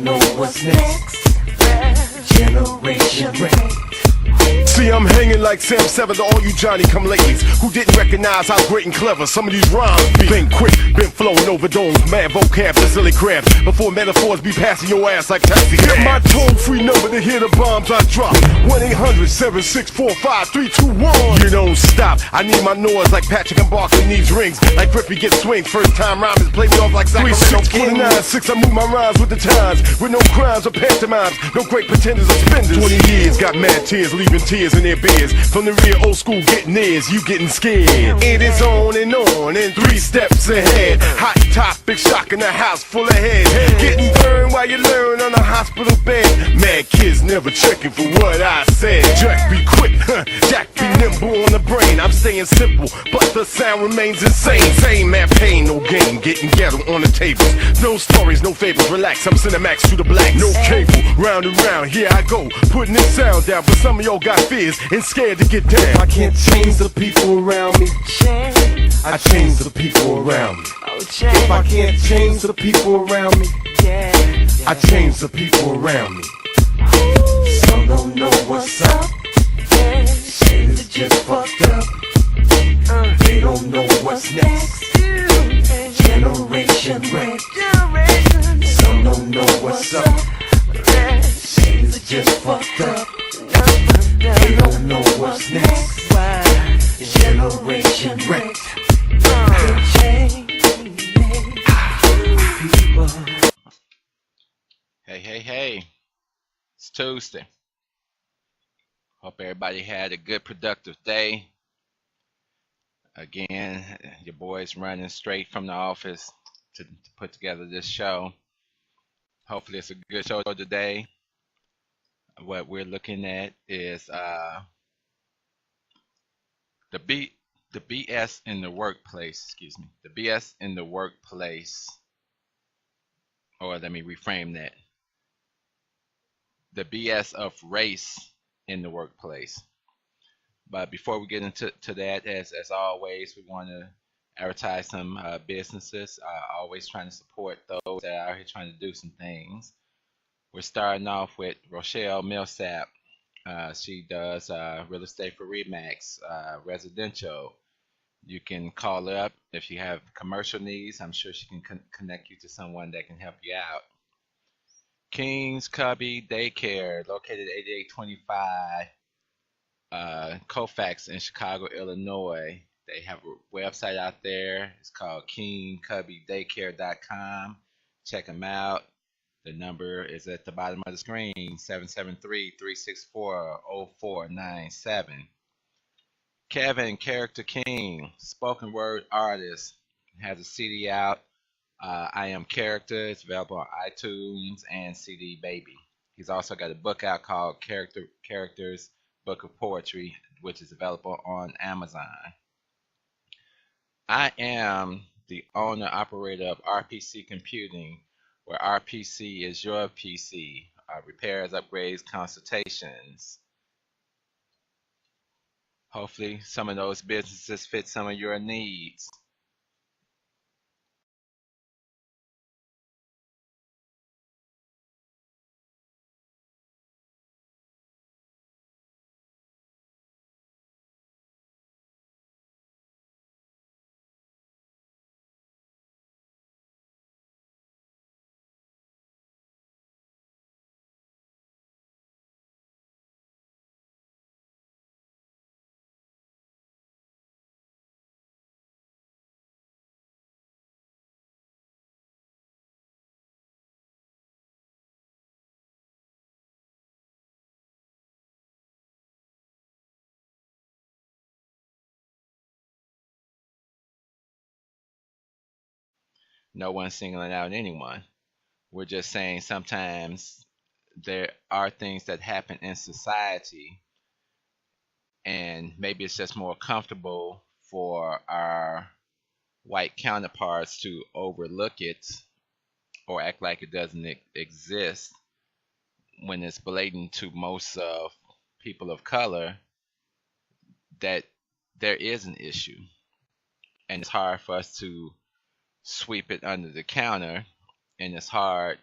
know what's next. Generation Wrecked. See, I'm hanging like Sam 7 to all you Johnny-come-latelys who didn't recognize how great and clever some of these rhymes be. Been quick, been flowing over domes, mad vocab to silly crabs, before metaphors be passing your ass like taxi cabs. Hit my toll-free number to hear the bombs I drop. 1-800-764-5321. You don't stop. I need my noise like Patrick and Barkley needs rings. Like Griffey gets swings. First time rhymers play me off like Sacramento Kings. 29-6, I move my rhymes with the times, with no crimes or pantomimes, no great pretenders or spenders. 20 years, got mad tears, leaving tears in their beers. From the real old school getting ears, you getting scared. It is on and 3 steps ahead. Hot topic, shocking the house full of heads. Getting burned while you learn on a hospital bed. Mad kids never checking for what I said. Jack be quick, Jack be nimble on the brain. I'm staying simple, but the sound remains insane. Same man, pain, no game, getting ghetto on the tables. No stories, no fables, relax, I'm Cinemax to the black. No cable, round and round, here I go, putting this sound down. But some of y'all got fears and scared to get down. I can't change the people around me, I change the people around me. If I can't change the people around me, I change the people around me. Some don't know what's up, shit is just fucked up. They don't know what's next. Generation Wrecked. Some don't know what's up, shit is just fucked up. They don't know what's next. Generation Wrecked. Hey, it's Tuesday. Hope everybody had a good productive day. Again, your boy's running straight from the office to put together this show. Hopefully it's a good show today. What we're looking at is the BS in the workplace, the BS in the workplace, or let me reframe that, the BS of race in the workplace. But before we get into that, as always, we want to advertise some businesses, always trying to support those that are out here trying to do some things. We're starting off with Rochelle Millsap. She does real estate for Remax, residential. You can call her up if you have commercial needs. I'm sure she can connect you to someone that can help you out. King's Cubby Daycare, located at 8825 Colfax in Chicago, Illinois. They have a website out there. It's called KingCubbyDaycare.com. Check them out. The number is at the bottom of the screen, 773-364-0497. Kevin Character King, spoken word artist, has a CD out. I Am Character. It's available on iTunes and CD Baby. He's also got a book out called Characters Book of Poetry, which is available on Amazon. I am the owner operator of RPC Computing, where RPC is your PC. Repairs, upgrades, consultations. Hopefully some of those businesses fit some of your needs. No one's singling out anyone. We're just saying sometimes there are things that happen in society, and maybe it's just more comfortable for our white counterparts to overlook it or act like it doesn't exist when it's blatant to most of people of color that there is an issue. And it's hard for us to sweep it under the counter, and it's hard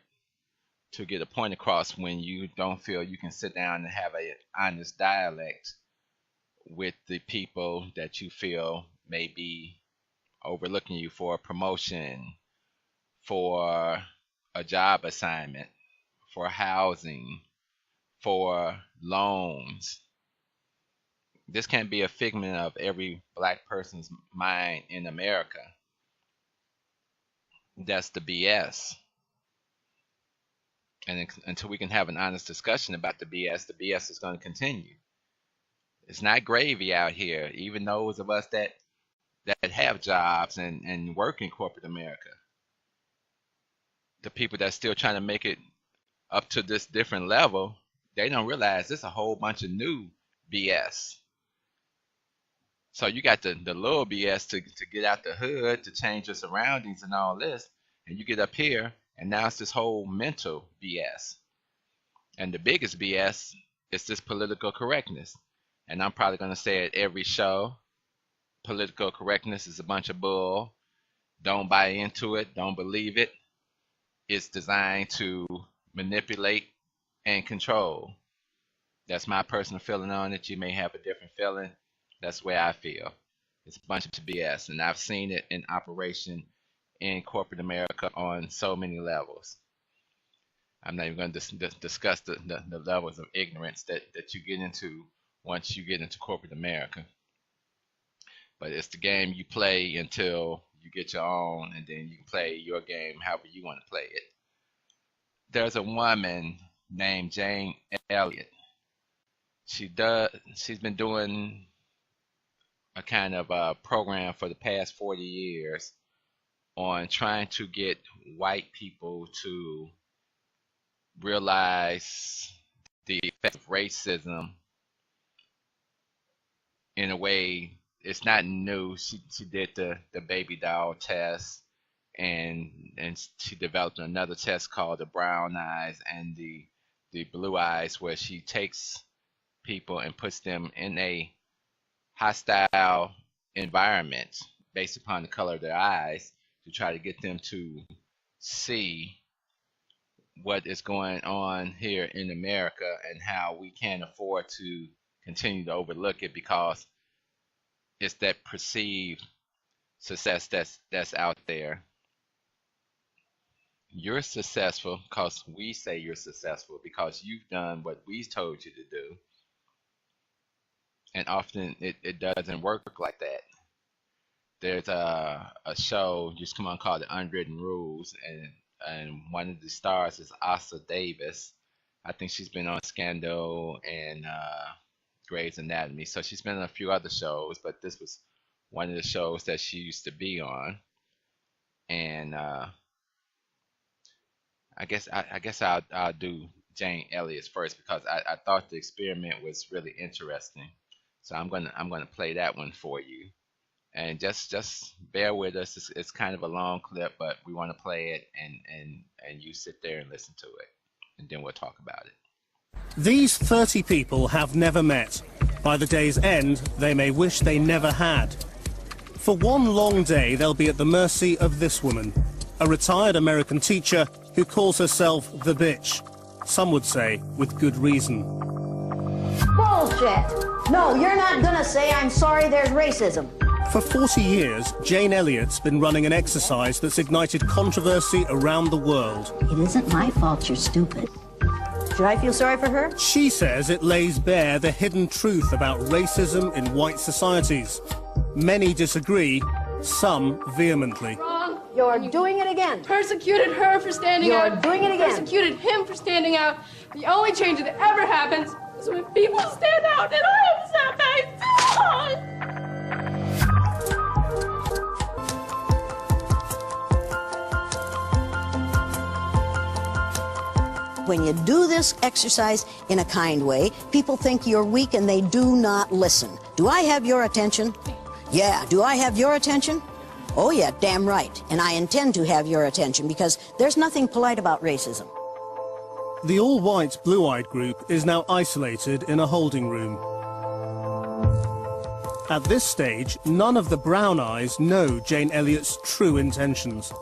to get a point across when you don't feel you can sit down and have a honest dialect with the people that you feel may be overlooking you for a promotion, for a job assignment, for housing, for loans. This can't be a figment of every black person's mind in America. That's the BS. And until we can have an honest discussion about the BS is going to continue. It's not gravy out here, even those of us that have jobs and work in corporate America. The people that's still trying to make it up to this different level, they don't realize there's a whole bunch of new BS. So you got the little BS to get out the hood, to change your surroundings and all this, and you get up here, and now it's this whole mental BS. And the biggest BS is this political correctness. And I'm probably going to say it every show. Political correctness is a bunch of bull. Don't buy into it. Don't believe it. It's designed to manipulate and control. That's my personal feeling on it. You may have a different feeling. That's the way I feel. It's a bunch of BS, and I've seen it in operation in corporate America on so many levels. I'm not even going to discuss the levels of ignorance that you get into once you get into corporate America. But it's the game you play until you get your own, and then you can play your game however you want to play it. There's a woman named Jane Elliott. She's been doing a kind of a program for the past 40 years on trying to get white people to realize the effect of racism in a way. It's not new. She did the baby doll test, and she developed another test called the brown eyes and the blue eyes, where she takes people and puts them in a hostile environment based upon the color of their eyes to try to get them to see what is going on here in America and how we can't afford to continue to overlook it, because it's that perceived success that's out there. You're successful because we say you're successful because you've done what we told you to do. And often it doesn't work like that. There's a show just come on called The Unwritten Rules, and one of the stars is Asa Davis. I think she's been on Scandal and Grey's Anatomy. So she's been on a few other shows, but this was one of the shows that she used to be on. And I guess I'll do Jane Elliott's first, because I thought the experiment was really interesting. So I'm gonna play that one for you, and just bear with us. It's kind of a long clip, but we want to play it, and you sit there and listen to it, and then we'll talk about it. These 30 people have never met. By the day's end, they may wish they never had. For one long day, they'll be at the mercy of this woman, a retired American teacher who calls herself the bitch. Some would say with good reason. Bullshit! No, you're not gonna say I'm sorry there's racism. For 40 years, Jane Elliott's been running an exercise that's ignited controversy around the world. It isn't my fault you're stupid. Should I feel sorry for her? She says it lays bare the hidden truth about racism in white societies. Many disagree, some vehemently. Wrong. You're doing it again. Persecuted her for standing out. You're doing it again. Persecuted him for standing out. The only change that ever happens is when people stand out, and I am stand myself. When you do this exercise in a kind way, people think you're weak and they do not listen. Do I have your attention? Yeah, do I have your attention? Oh yeah, damn right. And I intend to have your attention, because there's nothing polite about racism. The all-white Blue-Eyed group is now isolated in a holding room. At this stage, none of the Brown Eyes know Jane Elliott's true intentions.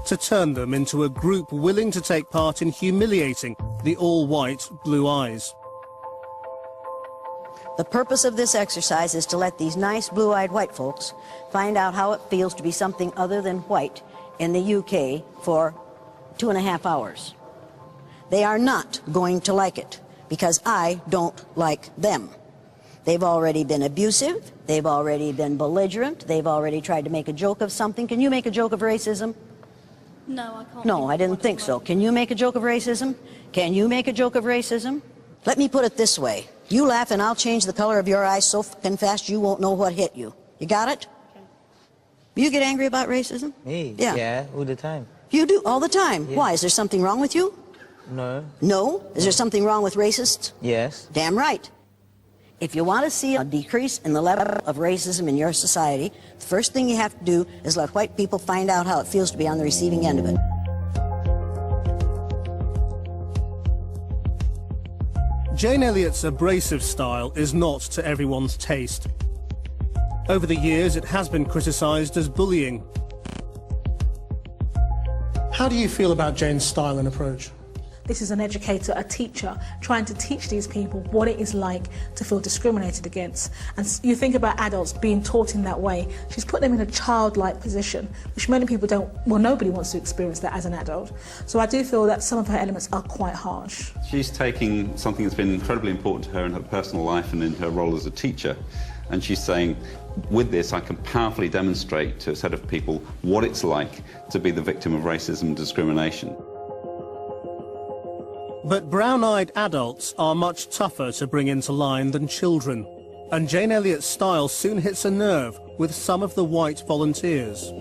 to turn them into a group willing to take part in humiliating the all-white Blue Eyes. The purpose of this exercise is to let these nice blue-eyed white folks find out how it feels to be something other than white in the UK for 2.5 hours. They are not going to like it, because I don't like them. They've already been abusive, they've already been belligerent, they've already tried to make a joke of something. Can you make a joke of racism? No, I can't. No, I didn't think so. Can you make a joke of racism? Can you make a joke of racism? Let me put it this way. You laugh and I'll change the color of your eyes so fucking fast you won't know what hit you. You got it? Okay. You get angry about racism? Me? Yeah. Yeah, all the time. You do? All the time? Yeah. Why? Is there something wrong with you? No. No? Is there something wrong with racists? Yes. Damn right. If you want to see a decrease in the level of racism in your society, the first thing you have to do is let white people find out how it feels to be on the receiving end of it. Jane Elliott's abrasive style is not to everyone's taste. Over the years, it has been criticised as bullying. How do you feel about Jane's style and approach? This is an educator, a teacher, trying to teach these people what it is like to feel discriminated against. And you think about adults being taught in that way. She's put them in a childlike position, which many people don't, well, nobody wants to experience that as an adult. So I do feel that some of her elements are quite harsh. She's taking something that's been incredibly important to her in her personal life and in her role as a teacher, and she's saying, with this, I can powerfully demonstrate to a set of people what it's like to be the victim of racism and discrimination. But brown-eyed adults are much tougher to bring into line than children, and Jane Elliott's style soon hits a nerve with some of the white volunteers.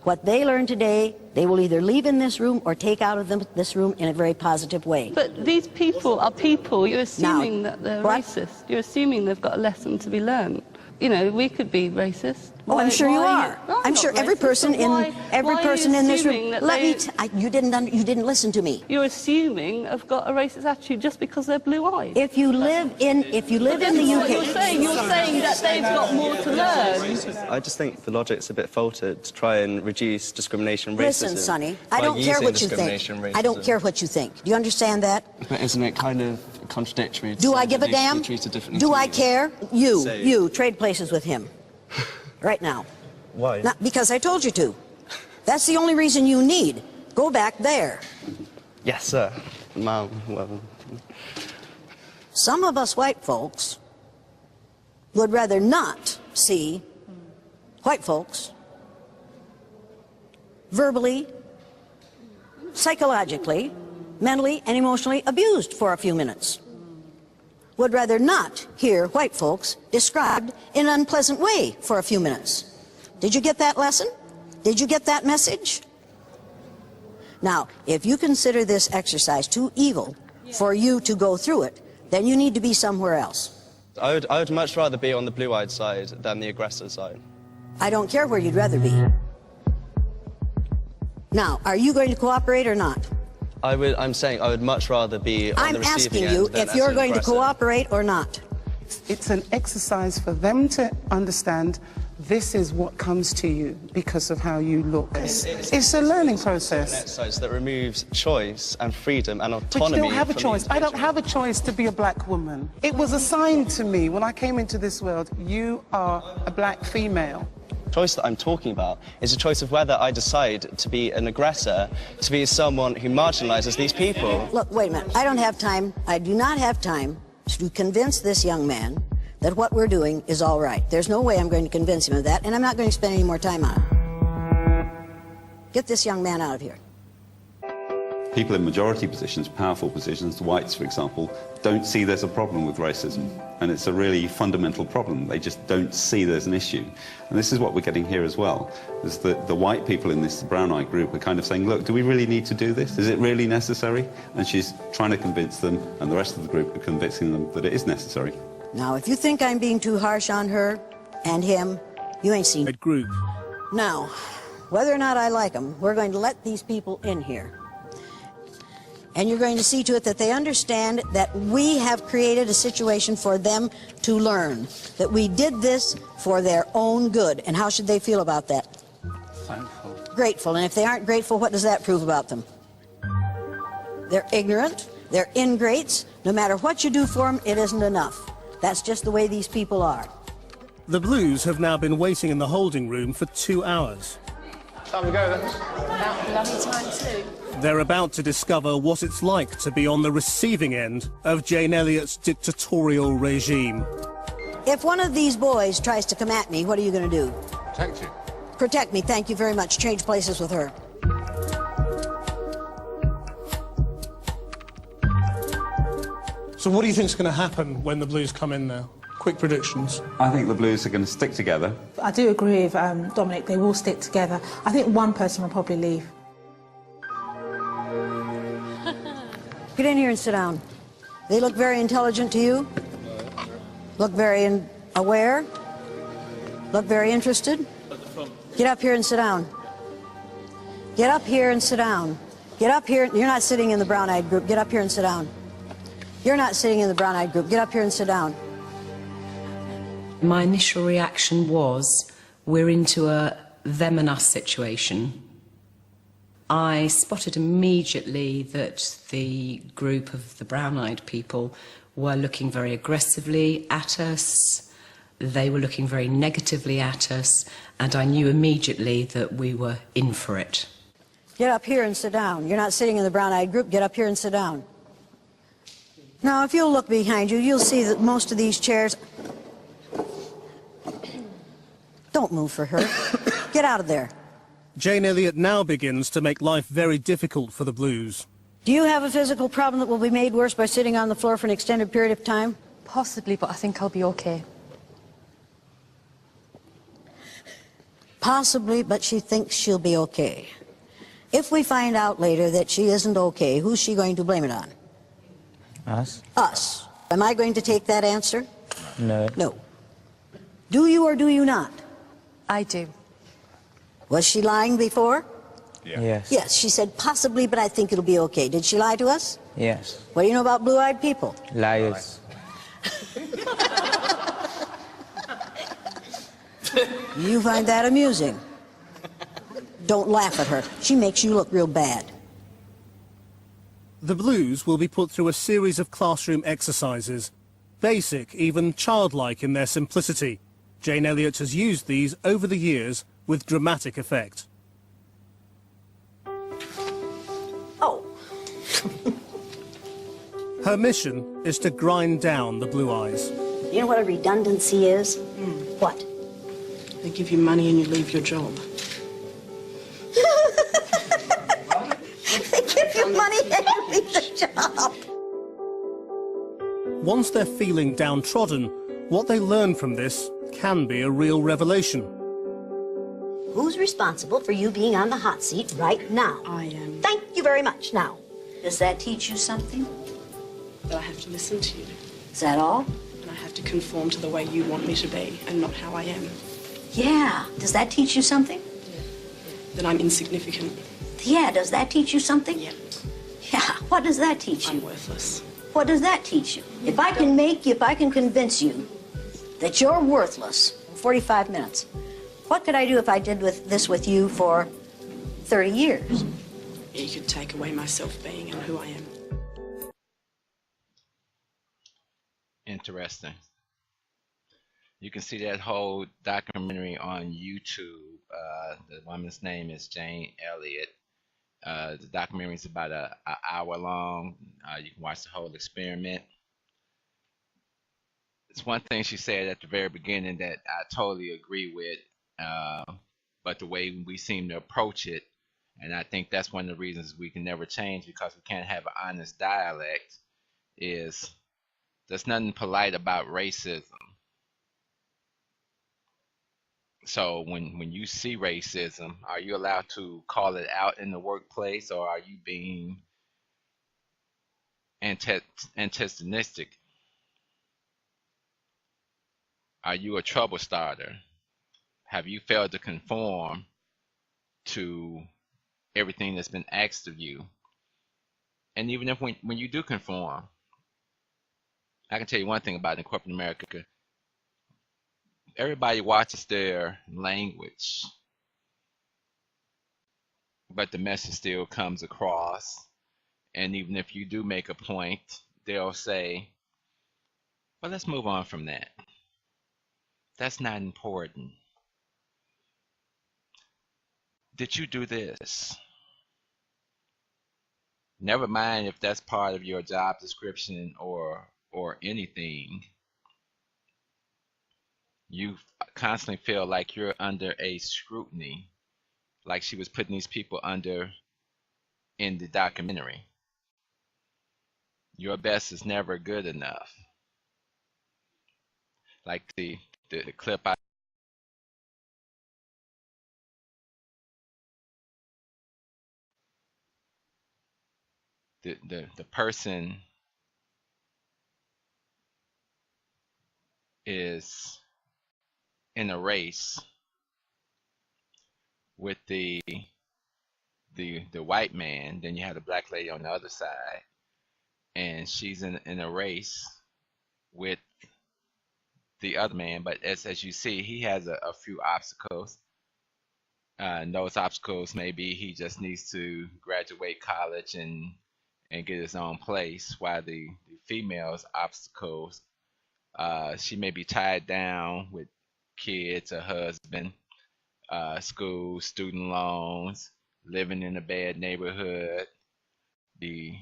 What they learn today, they will either leave in this room or take out of this room in a very positive way. But these people are people. You're assuming that they're racist. You're assuming they've got a lesson to be learned. You know, we could be racist. Oh, I'm sure you are. I'm sure every person in this room. You didn't listen to me. You're assuming I've got a racist attitude just because they're blue-eyed. If you live in the UK, you're saying that they've got more to learn. I just think the logic's a bit faltered to try and reduce discrimination, racism. Listen, Sonny, I don't care what you think. I don't care what you think. Do you understand that? But isn't it kind of contradictory? Do I give a damn? Do I care? You trade places with him. Right now. Why? Not because I told you to. That's the only reason you need. Go back there. Yes, sir. Well. Some of us white folks would rather not see white folks verbally, psychologically, mentally, and emotionally abused for a few minutes. Would rather not hear white folks described in an unpleasant way for a few minutes. Did you get that lesson? Did you get that message? Now, if you consider this exercise too evil for you to go through it, then you need to be somewhere else. I would much rather be on the blue-eyed side than the aggressor side. I don't care where you'd rather be. Now, are you going to cooperate or not? I'm saying I would much rather be on the receiving end. I'm asking you if you're going to cooperate or not. It's an exercise for them to understand this is what comes to you because of how you look. It's a learning process. An exercise that removes choice and freedom and autonomy. But you don't have a choice. I don't have a choice to be a black woman. It was assigned to me when I came into this world. You are a black female. The choice that I'm talking about is a choice of whether I decide to be an aggressor, to be someone who marginalizes these people. Look, wait a minute. I don't have time. I do not have time to convince this young man that what we're doing is all right. There's no way I'm going to convince him of that, and I'm not going to spend any more time on it. Get this young man out of here. People in majority positions, powerful positions, the whites, for example, don't see there's a problem with racism. And it's a really fundamental problem. They just don't see there's an issue. And this is what we're getting here as well, is that the white people in this brown-eyed group are kind of saying, look, do we really need to do this? Is it really necessary? And she's trying to convince them, and the rest of the group are convincing them that it is necessary. Now, if you think I'm being too harsh on her and him, you ain't seen it. Group. Now, whether or not I like them, we're going to let these people in here. And you're going to see to it that they understand that we have created a situation for them to learn, that we did this for their own good. And how should they feel about that? Thankful. grateful, and if they aren't grateful, what does that prove about them? They're ignorant, they're ingrates. No matter what you do for them, it isn't enough. That's just the way these people are. The Blues have now been waiting in the holding room for 2 hours. Time to go then. About bloody time too. They're about to discover what it's like to be on the receiving end of Jane Elliott's dictatorial regime. If one of these boys tries to come at me, what are you going to do? Protect you. Protect me, thank you very much. Change places with her. So what do you think is going to happen when the Blues come in now? Quick predictions. I think the Blues are going to stick together. I do agree with Dominic, they will stick together. I think one person will probably leave. Get in here and sit down. They look very intelligent to you? Look very aware? Look very interested? Get up here and sit down. Get up here and sit down. Get up here. You're not sitting in the brown-eyed group. Get up here and sit down. You're not sitting in the brown-eyed group. Get up here and sit down. My initial reaction was, we're into a them and us situation. I spotted immediately that the group of the brown-eyed people were looking very aggressively at us. They were looking very negatively at us, and I knew immediately that we were in for it. Get up here and sit down. You're not sitting in the brown-eyed group. Get up here and sit down. Now, if you'll look behind you, you'll see that most of these chairs... Don't move for her. Get out of there. Jane Elliott now begins to make life very difficult for the Blues. Do you have a physical problem that will be made worse by sitting on the floor for an extended period of time? Possibly, but I think I'll be okay. Possibly, but she thinks she'll be okay. If we find out later that she isn't okay, who's she going to blame it on? Us? Us. Am I going to take that answer? No. No. Do you or do you not? I do. Was she lying before? Yeah. Yes. Yes, she said possibly, but I think it'll be okay. Did she lie to us? Yes. What do you know about blue-eyed people? Liars. You find that amusing? Don't laugh at her. She makes you look real bad. The Blues will be put through a series of classroom exercises, basic, even childlike in their simplicity. Jane Elliott has used these over the years with dramatic effect. Oh. Her mission is to grind down the blue eyes. You know what a redundancy is? What? They give you money and you leave your job. They give you money and you leave the job. Once they're feeling downtrodden, what they learn from this can be a real revelation. Who's responsible for you being on the hot seat right now? I am. Thank you very much. Now, does that teach you something? But I have to listen to you. Is that all? And I have to conform to the way you want me to be and not how I am. Yeah. Does that teach you something? That I'm insignificant. Yeah. Does that teach you something? Yeah. Yeah. What does that teach you? I'm worthless. What does that teach you? If I can convince you that you're worthless in 45 minutes, what could I do if I did this with you for 30 years? You could take away my self-being and who I am. Interesting. You can see that whole documentary on YouTube. The woman's name is Jane Elliott. The documentary is about an hour long. You can watch the whole experiment. It's one thing she said at the very beginning that I totally agree with, but the way we seem to approach it, and I think that's one of the reasons we can never change, because we can't have an honest dialect, is there's nothing polite about racism. So when you see racism, are you allowed to call it out in the workplace, or are you being antagonistic? Are you a trouble starter? Have you failed to conform to everything that's been asked of you? And even if when you do conform, I can tell you one thing about in corporate America. Everybody watches their language. but the message still comes across. And even if you do make a point, they'll say, well, let's move on from that. That's not important. Did you do this? Never mind if that's part of your job description or anything. You constantly feel like you're under a scrutiny, like she was putting these people under in the documentary. Your best is never good enough. Like the clip I the person is in a race with the white man, then you have the black lady on the other side, and she's in a race with the other man, but as you see, he has a few obstacles. And those obstacles maybe he just needs to graduate college and get his own place, while the female's obstacles, she may be tied down with kids, a husband, school, student loans, living in a bad neighborhood, the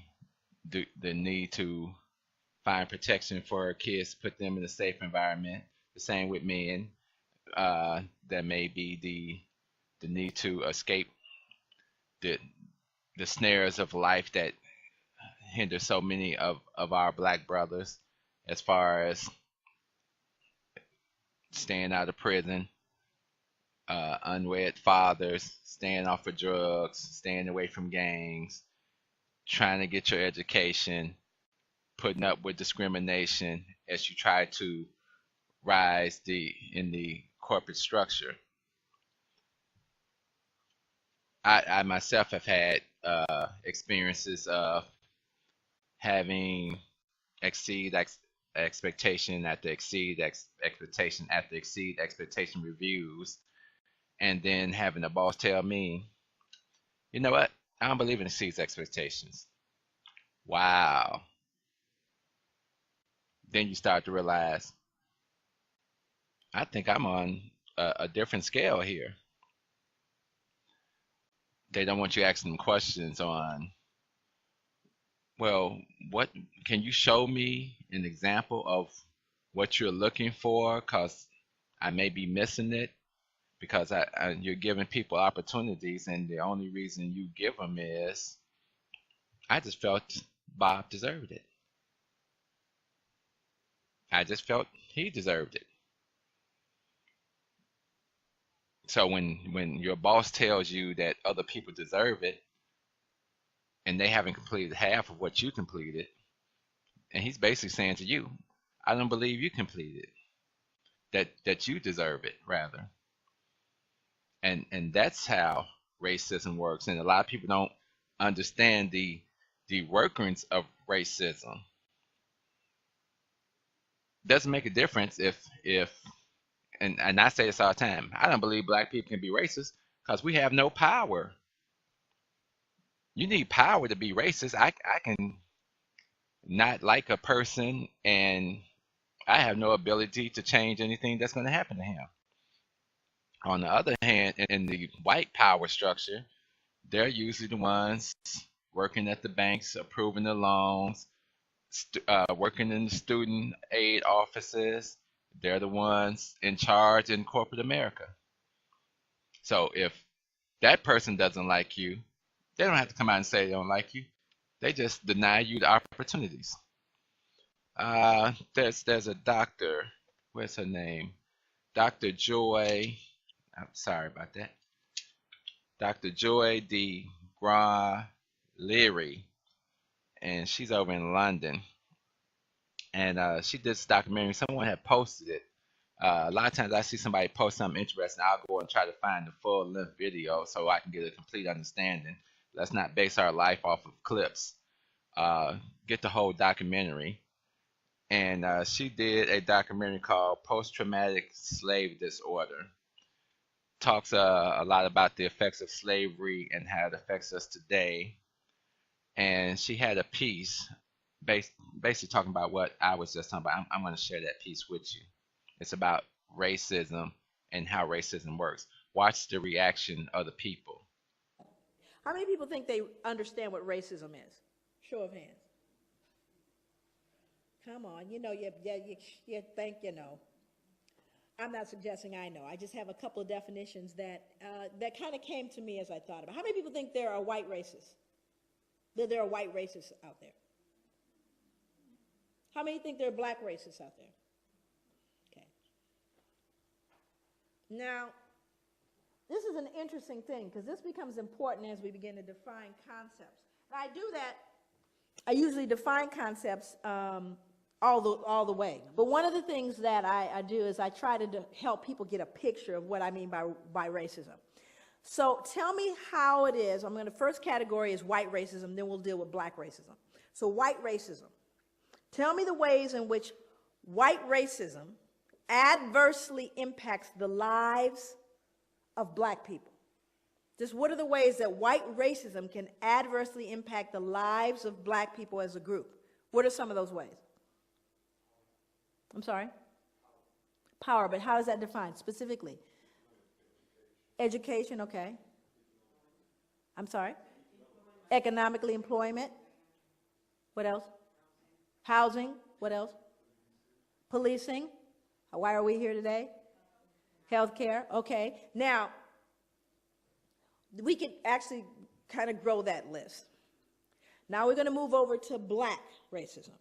need to find protection for her kids, put them in a safe environment. The same with men. That may be the need to escape the snares of life that hinder so many of our black brothers, as far as staying out of prison, unwed fathers, staying off of drugs, staying away from gangs, trying to get your education, putting up with discrimination as you try to rise in the corporate structure. I myself have had experiences of having expectation after expectation after exceed expectation reviews, and then having the boss tell me, you know what, I don't believe in exceeds expectations. Wow. Then you start to realize, I think I'm on a different scale here. They don't want you asking them questions on, well, what can you show me an example of what you're looking for? Because I may be missing it. Because you're giving people opportunities, and the only reason you give them is, I just felt Bob deserved it. I just felt he deserved it. So when your boss tells you that other people deserve it, and they haven't completed half of what you completed, and he's basically saying to you, I don't believe you completed it, that you deserve it, rather. And that's how racism works, and a lot of people don't understand the workings of racism. Doesn't make a difference if and I say this all the time, I don't believe black people can be racist because we have no power. You need power to be racist. I can not like a person, and I have no ability to change anything that's going to happen to him. On the other hand, in the white power structure, they're usually the ones working at the banks, approving the loans, working in the student aid offices. They're the ones in charge in corporate America. So if that person doesn't like you, they don't have to come out and say they don't like you. They just deny you the opportunities. There's a doctor. What's her name? Dr. Joy. I'm sorry about that. Dr. Joy D. Gra Leary, and she's over in London. And she did this documentary. Someone had posted it. A lot of times I see somebody post something interesting, I'll go and try to find the full-length video so I can get a complete understanding. Let's not base our life off of clips. Get the whole documentary. And she did a documentary called Post-Traumatic Slave Disorder. talks a lot about the effects of slavery and how it affects us today. And she had a piece basically talking about what I was just talking about. I'm going to share that piece with you. It's about racism and how racism works. Watch the reaction of the people. How many people think they understand what racism is? Show of hands. Come on, you think you know. I'm not suggesting I know. I just have a couple of definitions that kind of came to me as I thought about. How many people think there are white racists? That there are white racists out there? How many think there are black racists out there? Okay. Now, this is an interesting thing because this becomes important as we begin to define concepts. When I do that, I usually define concepts all the way. But one of the things that I do is I try to help people get a picture of what I mean by racism. So tell me how it is. The first category is white racism, then we'll deal with black racism. So white racism. Tell me the ways in which white racism adversely impacts the lives of black people. Just what are the ways that white racism can adversely impact the lives of black people as a group? What are some of those ways? I'm sorry? Power, but how is that defined specifically? Education, okay. I'm sorry? Economically, employment. What else? Housing, what else? Policing. Why are we here today? Healthcare, okay. Now, we could actually kind of grow that list. Now we're going to move over to black racism.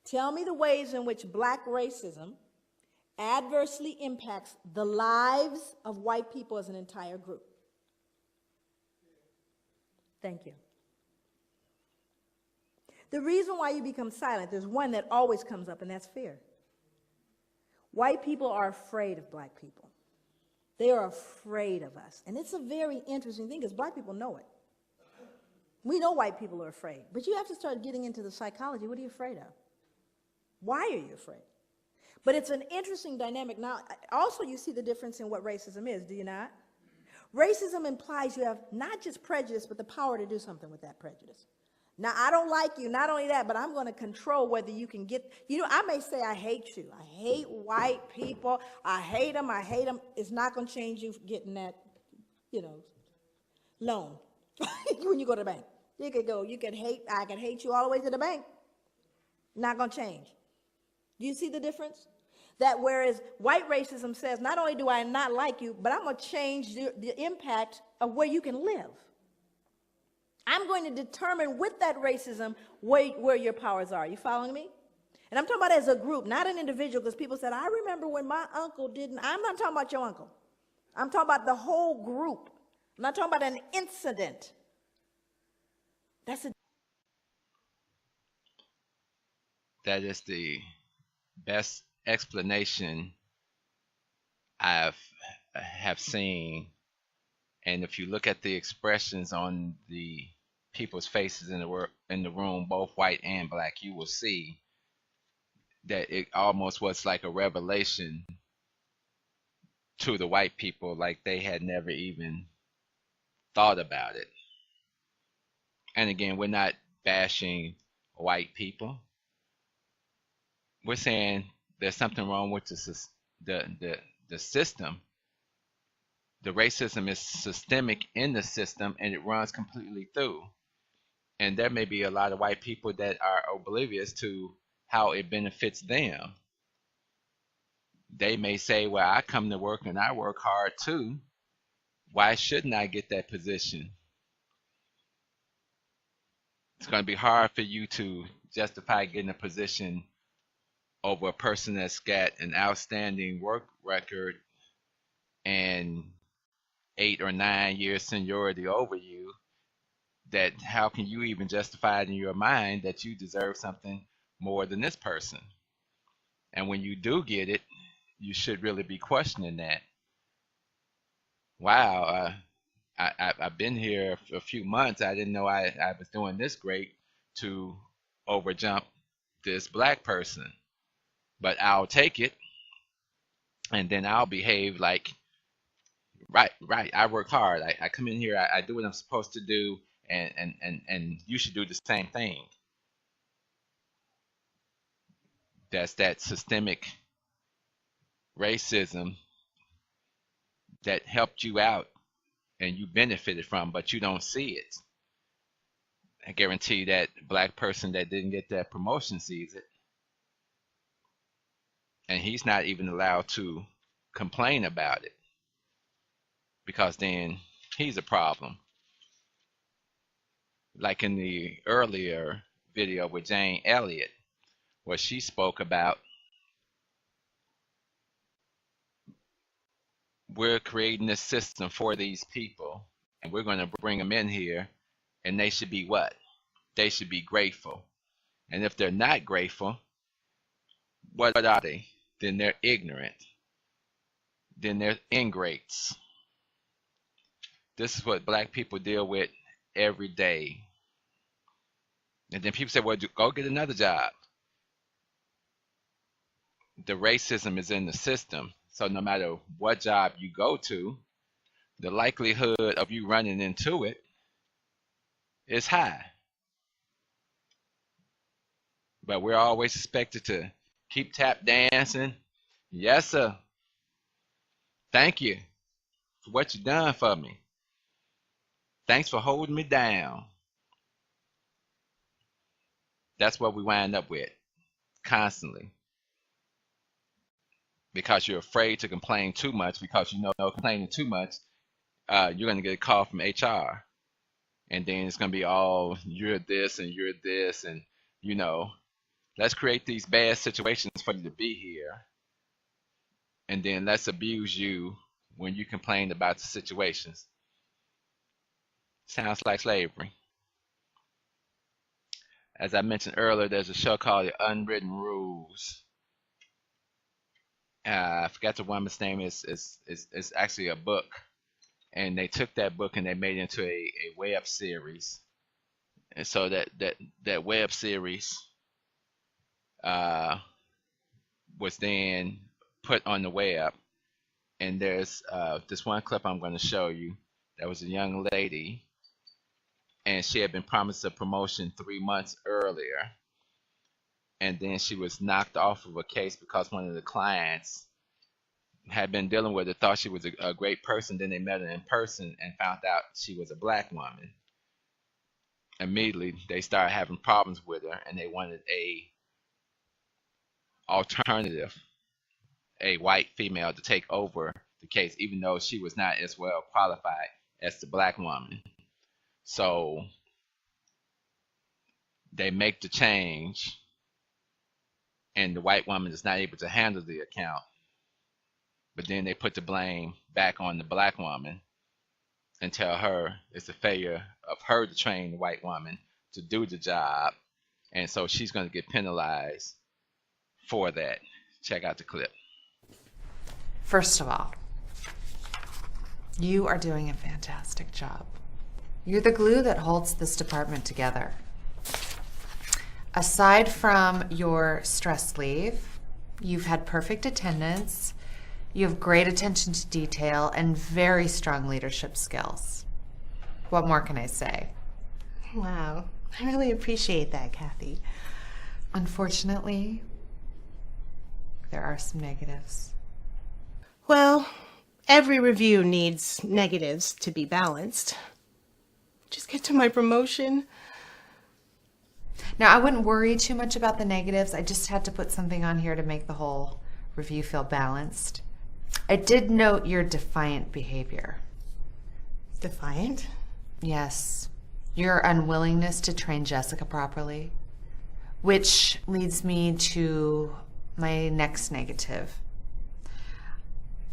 Tell me the ways in which black racism adversely impacts the lives of white people as an entire group. Thank you. The reason why you become silent, there's one that always comes up, and that's fear. White people are afraid of black people. They are afraid of us. And it's a very interesting thing because black people know it. We know white people are afraid, but you have to start getting into the psychology. What are you afraid of? Why are you afraid? But it's an interesting dynamic. Now, also you see the difference in what racism is, do you not? Racism implies you have not just prejudice, but the power to do something with that prejudice. Now, I don't like you, not only that, but I'm going to control whether you can get, I may say I hate you. I hate white people. I hate them. It's not going to change you getting that, loan when you go to the bank. I can hate you all the way to the bank. Not going to change. Do you see the difference? That whereas white racism says, not only do I not like you, but I'm going to change the impact of where you can live. I'm going to determine with that racism where your powers are. You following me? And I'm talking about as a group, not an individual, because people said, I remember when my uncle didn't. I'm not talking about your uncle. I'm talking about the whole group. I'm not talking about an incident. That is the best explanation have seen. And if you look at the expressions on the people's faces in the room, both white and black, you will see that it almost was like a revelation to the white people, like they had never even thought about it. And again, we're not bashing white people. We're saying there's something wrong with the system. The racism is systemic in the system, and it runs completely through. And there may be a lot of white people that are oblivious to how it benefits them. They may say, well, I come to work and I work hard too. Why shouldn't I get that position? It's going to be hard for you to justify getting a position over a person that's got an outstanding work record and 8 or 9 years seniority over you. That how can you even justify it in your mind that you deserve something more than this person? And when you do get it, you should really be questioning that. Wow, I've been here for a few months. I didn't know I was doing this great to overjump this black person. But I'll take it, and then I'll behave like Right. I work hard. I come in here. I do what I'm supposed to do, and you should do the same thing. That's that systemic racism that helped you out and you benefited from, but you don't see it. I guarantee that black person that didn't get that promotion sees it. And he's not even allowed to complain about it, because then he's a problem. Like in the earlier video with Jane Elliott, where she spoke about, we're creating this system for these people, and we're going to bring them in here, and they should be what? They should be grateful. And if they're not grateful, what are they? Then they're ignorant. Then they're ingrates. This is what black people deal with every day. And then people say, well, go get another job. The racism is in the system. So no matter what job you go to, the likelihood of you running into it is high. But we're always expected to keep tap dancing. Yes, sir. Thank you for what you done for me. Thanks for holding me down. That's what we wind up with constantly. Because you're afraid to complain too much, because you know complaining too much, you're going to get a call from HR. And then it's going to be all, you're this and you're this. And, you know, let's create these bad situations for you to be here. And then let's abuse you when you complain about the situations. Sounds like slavery. As I mentioned earlier, there's a show called The Unwritten Rules. I forgot the woman's name. It's actually a book. And they took that book and they made it into a web series. And so that web series was then put on the web. And there's this one clip I'm going to show you. That was a young lady, and she had been promised a promotion 3 months earlier. And then she was knocked off of a case because one of the clients had been dealing with her, thought she was a great person. Then they met her in person and found out she was a black woman. Immediately, they started having problems with her, and they wanted a alternative, a white female, to take over the case, even though she was not as well qualified as the black woman. So they make the change, and the white woman is not able to handle the account. But then they put the blame back on the black woman and tell her it's a failure of her to train the white woman to do the job. And so she's going to get penalized for that. Check out the clip. First of all, you are doing a fantastic job. You're the glue that holds this department together. Aside from your stress leave, you've had perfect attendance, you have great attention to detail, and very strong leadership skills. What more can I say? Wow, I really appreciate that, Kathy. Unfortunately, there are some negatives. Well, every review needs negatives to be balanced. Just get to my promotion. Now, I wouldn't worry too much about the negatives. I just had to put something on here to make the whole review feel balanced. I did note your defiant behavior. Defiant? Yes. Your unwillingness to train Jessica properly, which leads me to my next negative.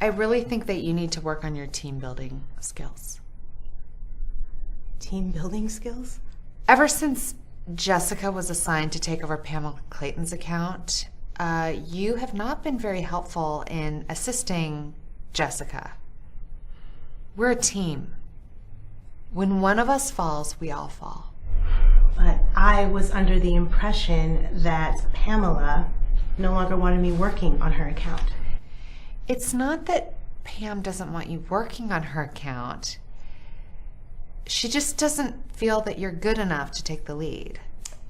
I really think that you need to work on your team building skills. Team building skills? Ever since Jessica was assigned to take over Pamela Clayton's account, you have not been very helpful in assisting Jessica. We're a team. When one of us falls, we all fall. But I was under the impression that Pamela no longer wanted me working on her account. It's not that Pam doesn't want you working on her account. She just doesn't feel that you're good enough to take the lead.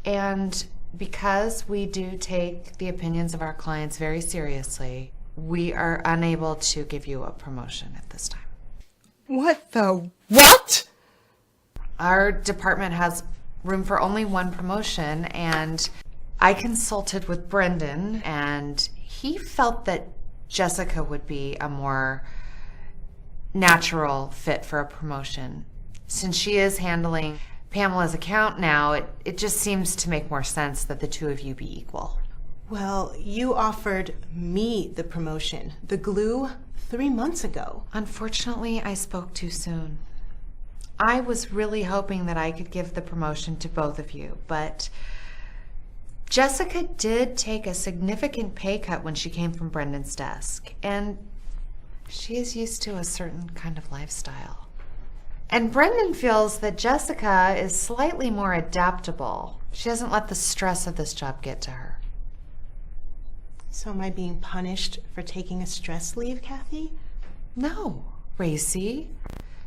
And because we do take the opinions of our clients very seriously, we are unable to give you a promotion at this time. What the what? Our department has room for only one promotion, and I consulted with Brendan, and he felt that Jessica would be a more natural fit for a promotion. Since she is handling Pamela's account now, it just seems to make more sense that the two of you be equal. Well, you offered me the promotion, the glue, 3 months ago. Unfortunately, I spoke too soon. I was really hoping that I could give the promotion to both of you, but Jessica did take a significant pay cut when she came from Brendan's desk, and she is used to a certain kind of lifestyle. And Brendan feels that Jessica is slightly more adaptable. She doesn't let the stress of this job get to her. So am I being punished for taking a stress leave, Kathy? No, Racy.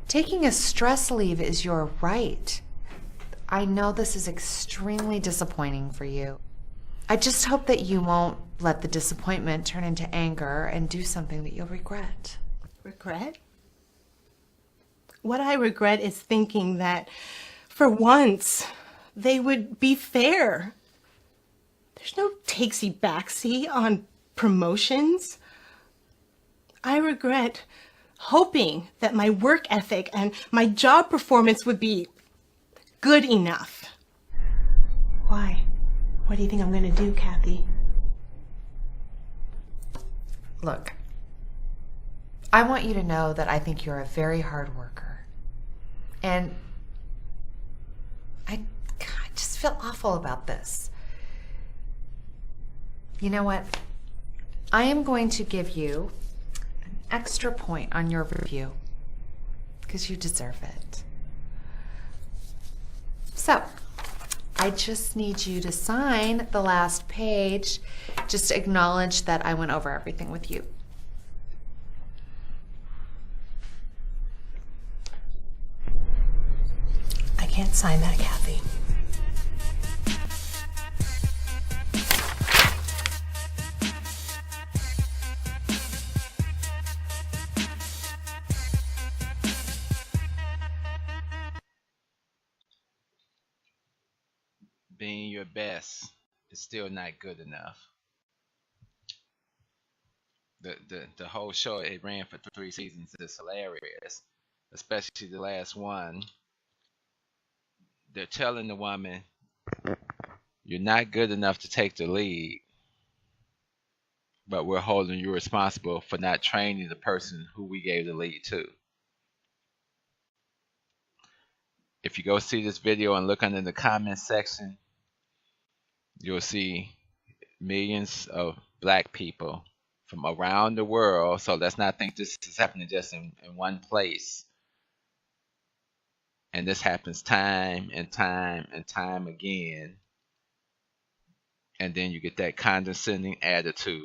Taking a stress leave is your right. I know this is extremely disappointing for you. I just hope that you won't let the disappointment turn into anger and do something that you'll regret. Regret? What I regret is thinking that, for once, they would be fair. There's no takesy-backsy on promotions. I regret hoping that my work ethic and my job performance would be good enough. Why? What do you think I'm going to do, Kathy? Look, I want you to know that I think you're a very hard worker. And I just feel awful about this. You know what? I am going to give you an extra point on your review because you deserve it. So, I just need you to sign the last page, just to acknowledge that I went over everything with you. I can't sign that, Kathy. Being your best is still not good enough. The whole show, it ran for 3 seasons, is hilarious, especially the last one. They're telling the woman, you're not good enough to take the lead, but we're holding you responsible for not training the person who we gave the lead to. If you go see this video and look under the comment section, you'll see millions of black people from around the world. So let's not think this is happening just in one place. And this happens time and time and time again. And then you get that condescending attitude.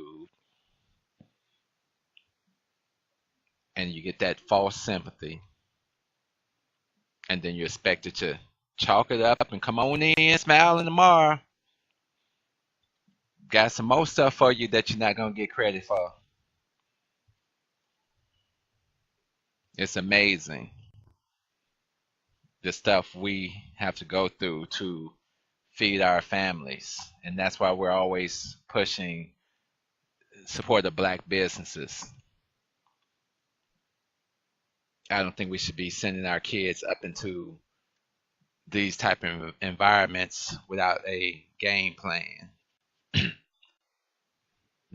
And you get that false sympathy. And then you're expected to chalk it up and come on in, smiling tomorrow. Got some more stuff for you that you're not going to get credit for. It's amazing the stuff we have to go through to feed our families. And that's why we're always pushing support of black businesses. I don't think we should be sending our kids up into these type of environments without a game plan.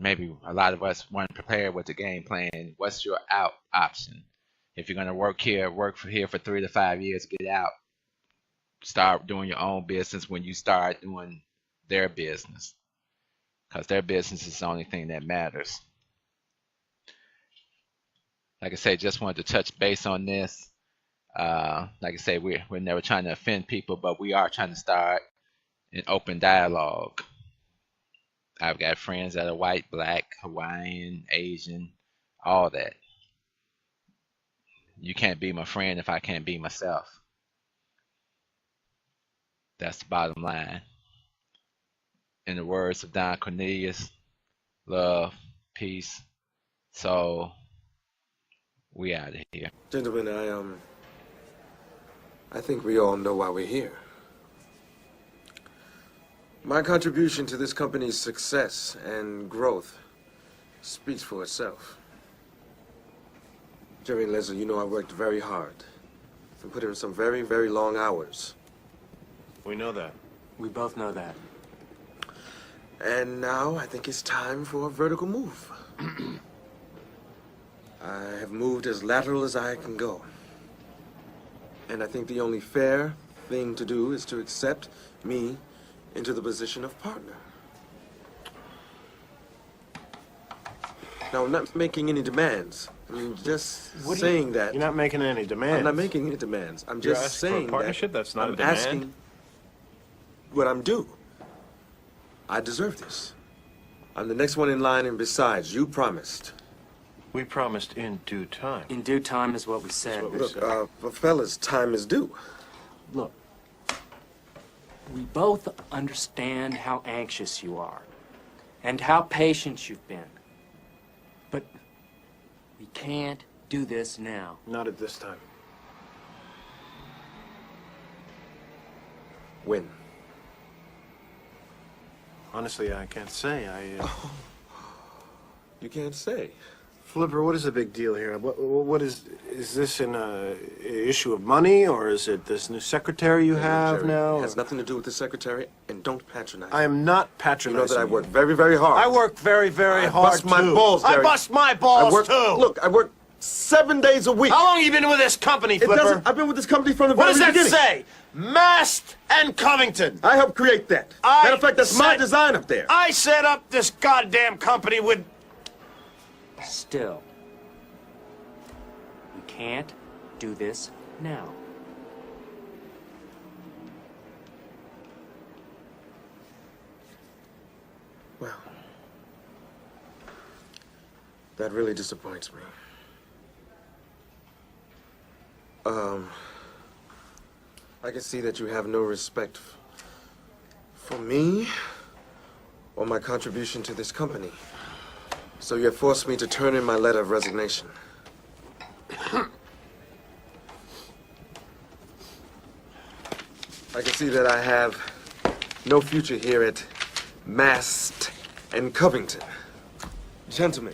Maybe a lot of us weren't prepared with the game plan. What's your out option? If you're going to work here for 3 to 5 years, get out. Start doing your own business when you start doing their business. Because their business is the only thing that matters. Like I said, just wanted to touch base on this. Like I say, we're never trying to offend people, but we are trying to start an open dialogue. I've got friends that are white, black, Hawaiian, Asian, all that. you can't be my friend if I can't be myself. That's the bottom line. In the words of Don Cornelius, love, peace. So we out of here. Gentlemen, I think we all know why we're here. My contribution to this company's success and growth speaks for itself. Jerry and Leslie, you know I worked very hard and put in some very, very long hours. We know that. We both know that. And now I think it's time for a vertical move. I have moved as lateral as I can go. And I think the only fair thing to do is to accept me into the position of partner. Now, I'm not making any demands. I mean, just saying that. You're not making any demands. I'm not making any demands. I'm You're just asking for a saying partnership? that That's not a I'm demand. asking what I'm due. I deserve this. I'm the next one in line, and besides, you promised. We promised in due time. In due time is what we said. Look, fellas, time is due. Look, we both understand how anxious you are and how patient you've been. But we can't do this now. Not at this time. When? Honestly, I can't say. You can't say. Flipper, what is the big deal here? What is this an issue of money, or is it this new secretary you have Jerry, now? It has nothing to do with the secretary, and don't patronize I am not patronizing. You know that I work very, very hard. I work very, very hard, I bust my too. balls, I Jerry. bust my balls, too. Look, I work 7 days a week. How long have you been with this company, Flipper? I've been with this company from the What very does that beginning. say? Mast and Covington. I helped create that. Matter of fact, that's my design up there. I set up this goddamn company with... Still, we can't do this now. Well, that really disappoints me. I can see that you have no respect for me or my contribution to this company. So you have forced me to turn in my letter of resignation. I can see that I have no future here at Mast and Covington. Gentlemen,